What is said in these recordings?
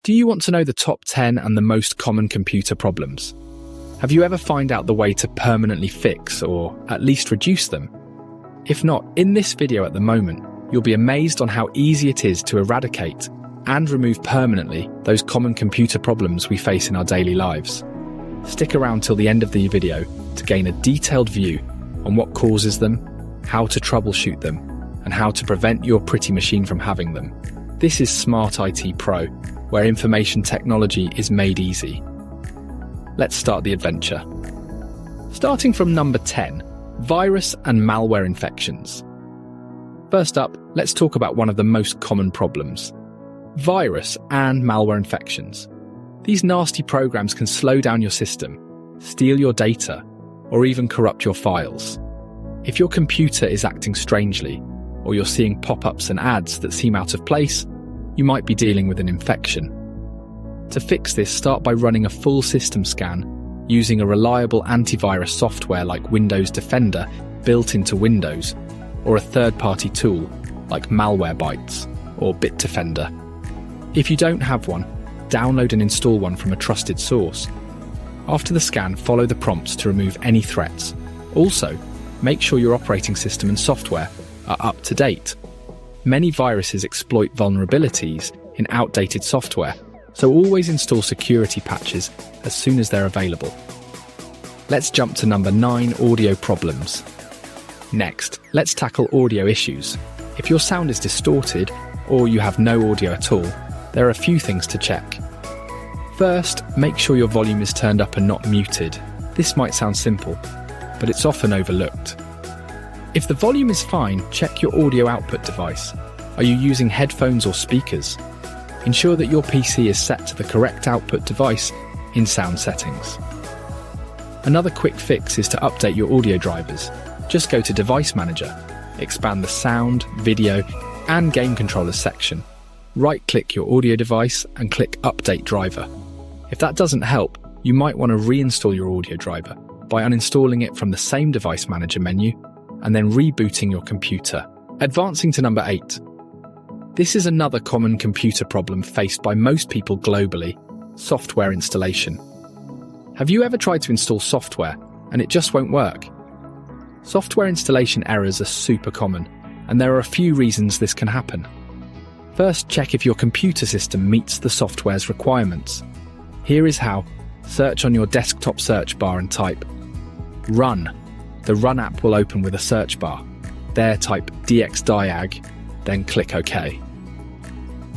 Do you want to know the top 10 and the most common computer problems? Have you ever found out the way to permanently fix or at least reduce them? If not, in this video at the moment, you'll be amazed on how easy it is to eradicate and remove permanently those common computer problems we face in our daily lives. Stick around till the end of the video to gain a detailed view on what causes them, how to troubleshoot them, and how to prevent your pretty machine from having them. This is Smart IT Pro, where information technology is made easy. Let's start the adventure. Starting from number 10, virus and malware infections. First up, let's talk about one of the most common problems: virus and malware infections. These nasty programs can slow down your system, steal your data, or even corrupt your files. If your computer is acting strangely, or you're seeing pop-ups and ads that seem out of place, you might be dealing with an infection. To fix this, start by running a full system scan using a reliable antivirus software like Windows Defender built into Windows, or a third-party tool like Malware or Bitdefender. If you don't have one, download and install one from a trusted source. After the scan, follow the prompts to remove any threats. Also, make sure your operating system and software are up to date. Many viruses exploit vulnerabilities in outdated software, so always install security patches as soon as they're available. Let's jump to number 9, audio problems. Next, let's tackle audio issues. If your sound is distorted or you have no audio at all, there are a few things to check. First, make sure your volume is turned up and not muted. This might sound simple, but it's often overlooked. If the volume is fine, check your audio output device. Are you using headphones or speakers? Ensure that your PC is set to the correct output device in sound settings. Another quick fix is to update your audio drivers. Just go to Device Manager, expand the Sound, Video, and Game Controllers section. Right-click your audio device and click Update Driver. If that doesn't help, you might want to reinstall your audio driver by uninstalling it from the same Device Manager menu and then rebooting your computer. Advancing to number 8. This is another common computer problem faced by most people globally: software installation. Have you ever tried to install software and it just won't work? Software installation errors are super common, and there are a few reasons this can happen. First, check if your computer system meets the software's requirements. Here is how. Search on your desktop search bar and type Run. The Run app will open with a search bar. There type dxdiag, then click OK.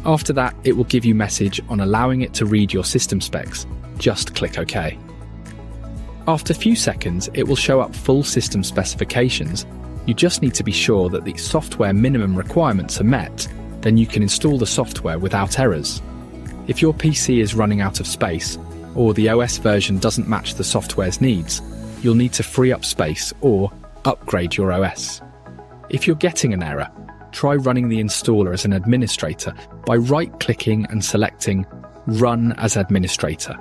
After that, it will give you a message on allowing it to read your system specs. Just click OK. After a few seconds, it will show up full system specifications. You just need to be sure that the software minimum requirements are met, then you can install the software without errors. If your PC is running out of space, or the OS version doesn't match the software's needs, you'll need to free up space or upgrade your OS. If you're getting an error, try running the installer as an administrator by right-clicking and selecting Run as Administrator.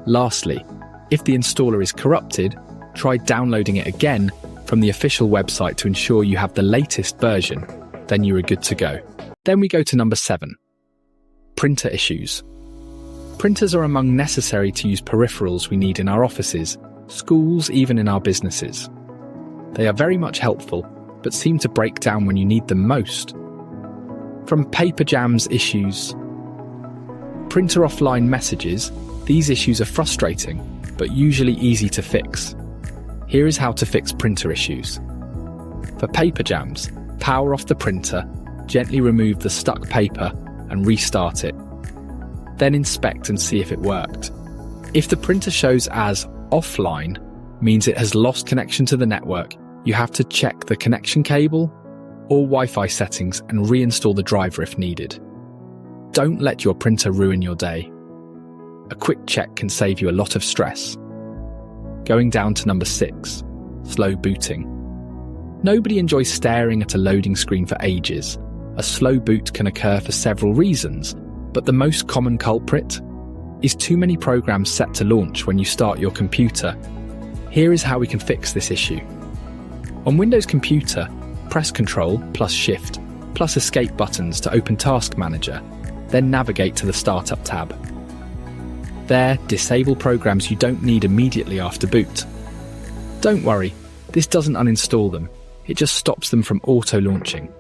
Lastly, if the installer is corrupted, try downloading it again from the official website to ensure you have the latest version. Then you are good to go. Then we go to number 7. Printer issues. Printers are among necessary to use peripherals we need in our offices, schools, even in our businesses. They are very much helpful, but seem to break down when you need them most. From paper jams issues, printer offline messages, these issues are frustrating, but usually easy to fix. Here is how to fix printer issues. For paper jams, power off the printer, gently remove the stuck paper and restart it. Then inspect and see if it worked. If the printer shows as offline, means it has lost connection to the network. You have to check the connection cable or Wi-Fi settings and reinstall the driver if needed. Don't let your printer ruin your day. A quick check can save you a lot of stress. Going down to number 6, slow booting. Nobody enjoys staring at a loading screen for ages. A slow boot can occur for several reasons, but the most common culprit is too many programs set to launch when you start your computer. Here is how we can fix this issue. On Windows Computer, press Ctrl plus Shift plus Escape buttons to open Task Manager. then navigate to the Startup tab. There, disable programs you don't need immediately after boot. Don't worry, this doesn't uninstall them, it just stops them from auto-launching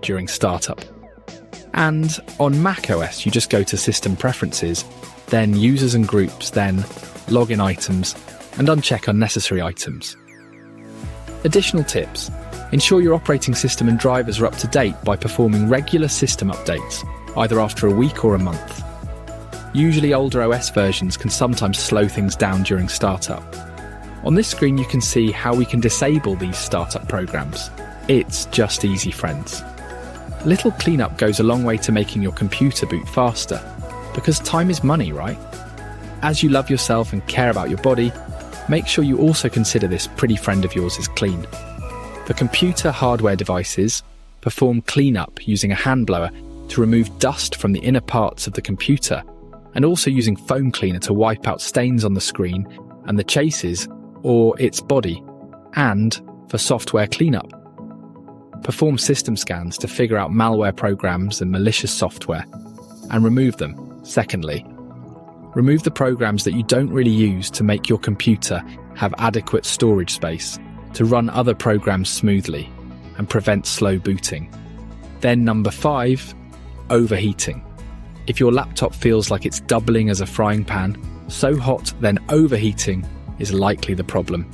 during startup. And on macOS, you just go to System Preferences, then Users and Groups, then Login Items, and uncheck unnecessary items. Additional tips: ensure your operating system and drivers are up to date by performing regular system updates, either after a week or a month. Usually older OS versions can sometimes slow things down during startup. On this screen you can see how we can disable these startup programs. It's just easy, friends. A little cleanup goes a long way to making your computer boot faster, because time is money, right? As you love yourself and care about your body, make sure you also consider this pretty friend of yours is clean. For computer hardware devices, perform cleanup using a hand blower to remove dust from the inner parts of the computer, and also using foam cleaner to wipe out stains on the screen and the chassis or its body, and for software cleanup. Perform system scans to figure out malware programs and malicious software, and remove them. Secondly, remove the programs that you don't really use to make your computer have adequate storage space to run other programs smoothly and prevent slow booting. Then number 5, overheating. If your laptop feels like it's doubling as a frying pan, so hot then overheating is likely the problem.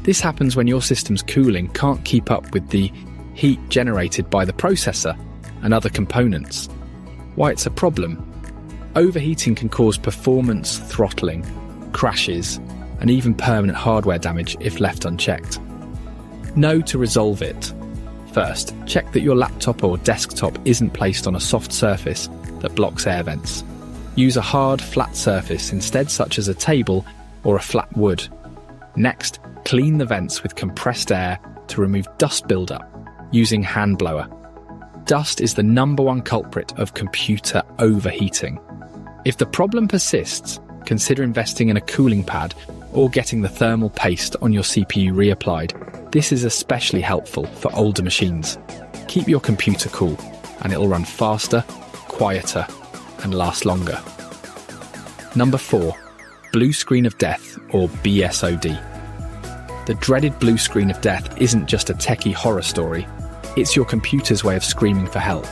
This happens when your system's cooling can't keep up with the heat generated by the processor and other components. Why it's a problem? Overheating can cause performance throttling, crashes, and even permanent hardware damage if left unchecked. Know to resolve it. First, check that your laptop or desktop isn't placed on a soft surface that blocks air vents. Use a hard, flat surface instead, such as a table or a flat wood. Next, clean the vents with compressed air to remove dust buildup using hand blower. Dust is the #1 culprit of computer overheating. If the problem persists, consider investing in a cooling pad or getting the thermal paste on your CPU reapplied. This is especially helpful for older machines. Keep your computer cool, and it'll run faster, quieter, and last longer. Number 4, blue screen of death, or BSOD. The dreaded blue screen of death isn't just a techie horror story, it's your computer's way of screaming for help.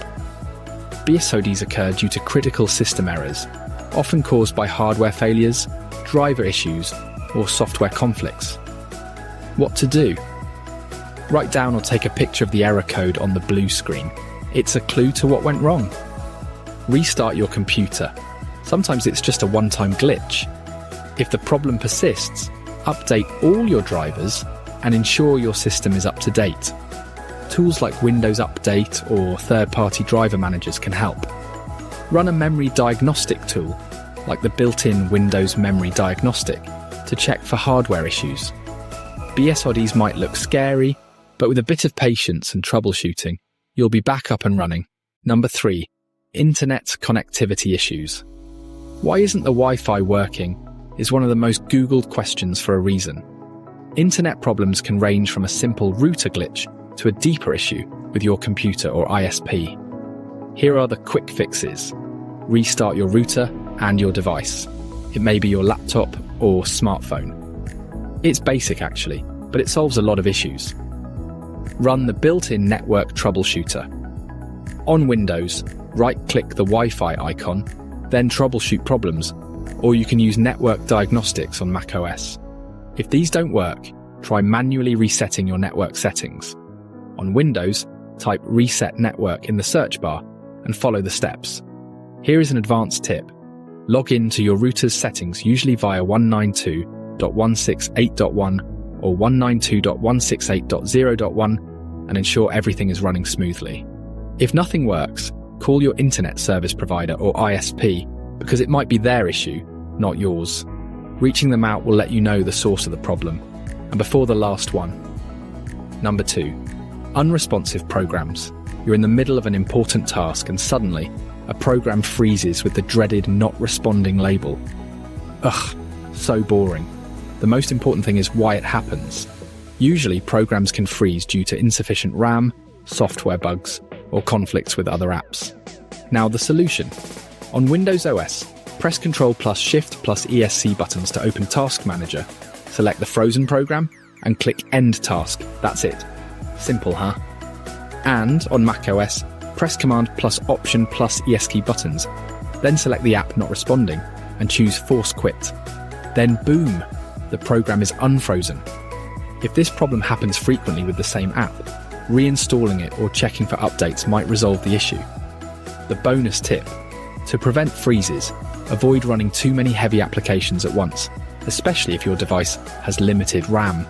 BSODs occur due to critical system errors, often caused by hardware failures, driver issues, or software conflicts. What to do? Write down or take a picture of the error code on the blue screen. It's a clue to what went wrong. Restart your computer. Sometimes it's just a one-time glitch. If the problem persists, update all your drivers and ensure your system is up to date. Tools like Windows Update or third-party driver managers can help. Run a memory diagnostic tool, like the built-in Windows Memory Diagnostic, to check for hardware issues. BSODs might look scary, but with a bit of patience and troubleshooting, you'll be back up and running. Number 3, internet connectivity issues. Why isn't the Wi-Fi working is one of the most Googled questions for a reason. Internet problems can range from a simple router glitch to a deeper issue with your computer or ISP. Here are the quick fixes. Restart your router and your device. It may be your laptop or smartphone. It's basic actually, but it solves a lot of issues. Run the built-in network troubleshooter. On Windows, right-click the Wi-Fi icon, then troubleshoot problems, or you can use network diagnostics on macOS. If these don't work, try manually resetting your network settings. On Windows, type Reset Network in the search bar and follow the steps. Here is an advanced tip. Log in to your router's settings, usually via 192.168.1 or 192.168.0.1, and ensure everything is running smoothly. If nothing works, call your internet service provider or ISP, because it might be their issue, not yours. Reaching them out will let you know the source of the problem. And before the last one. Number 2, unresponsive programs. You're in the middle of an important task and suddenly a program freezes with the dreaded not responding label. Ugh, so boring. The most important thing is why it happens. Usually programs can freeze due to insufficient RAM, software bugs, or conflicts with other apps. Now the solution. On Windows OS, press Ctrl plus Shift plus ESC buttons to open Task Manager. Select the frozen program and click End Task. That's it. Simple, huh? And on macOS, press Command plus Option plus ESC buttons. Then select the app not responding and choose Force Quit. Then boom, the program is unfrozen. If this problem happens frequently with the same app, reinstalling it or checking for updates might resolve the issue. The bonus tip: to prevent freezes, avoid running too many heavy applications at once, especially if your device has limited RAM.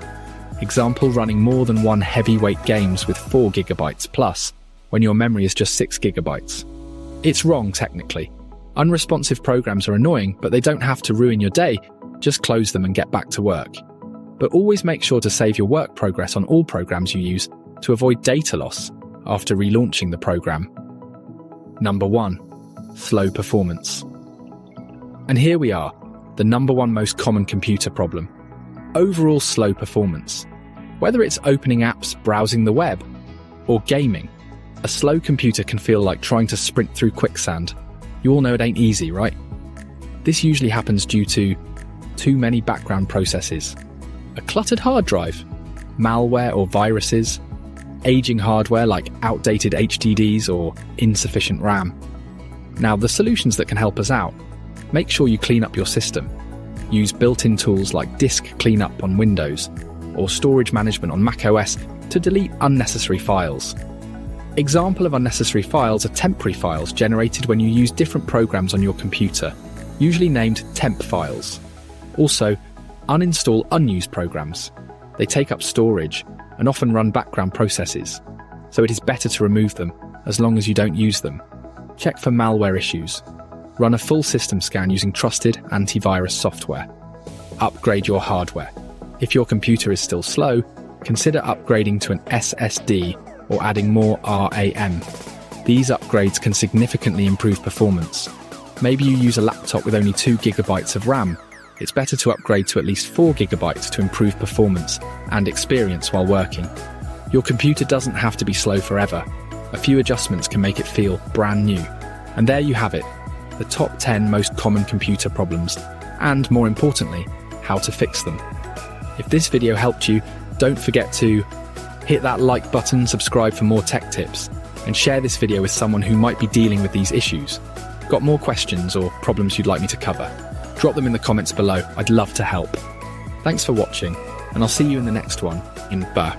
Example, running more than one heavyweight games with 4 GB plus, when your memory is just 6 GB. It's wrong technically. Unresponsive programs are annoying, but they don't have to ruin your day. Just close them and get back to work. But always make sure to save your work progress on all programs you use to avoid data loss after relaunching the program. Number 1. Slow performance. And here we are, the number one most common computer problem. Overall slow performance. Whether it's opening apps, browsing the web, or gaming, a slow computer can feel like trying to sprint through quicksand. You all know it ain't easy, right? This usually happens due to too many background processes, a cluttered hard drive, malware or viruses, aging hardware like outdated HDDs or insufficient RAM. Now, the solutions that can help us out: make sure you clean up your system. Use built-in tools like disk cleanup on Windows or storage management on macOS to delete unnecessary files. Example of unnecessary files are temporary files generated when you use different programs on your computer, usually named temp files. Also, uninstall unused programs. They take up storage and often run background processes, so it is better to remove them as long as you don't use them. Check for malware issues. Run a full system scan using trusted antivirus software. Upgrade your hardware. If your computer is still slow, consider upgrading to an SSD or adding more RAM. These upgrades can significantly improve performance. Maybe you use a laptop with only 2 GB of RAM. It's better to upgrade to at least 4 GB to improve performance and experience while working. Your computer doesn't have to be slow forever. A few adjustments can make it feel brand new. And there you have it, the top 10 most common computer problems, and more importantly, how to fix them. If this video helped you, don't forget to hit that like button, subscribe for more tech tips, and share this video with someone who might be dealing with these issues. Got more questions or problems you'd like me to cover? Drop them in the comments below, I'd love to help. Thanks for watching, and I'll see you in the next one in Ba.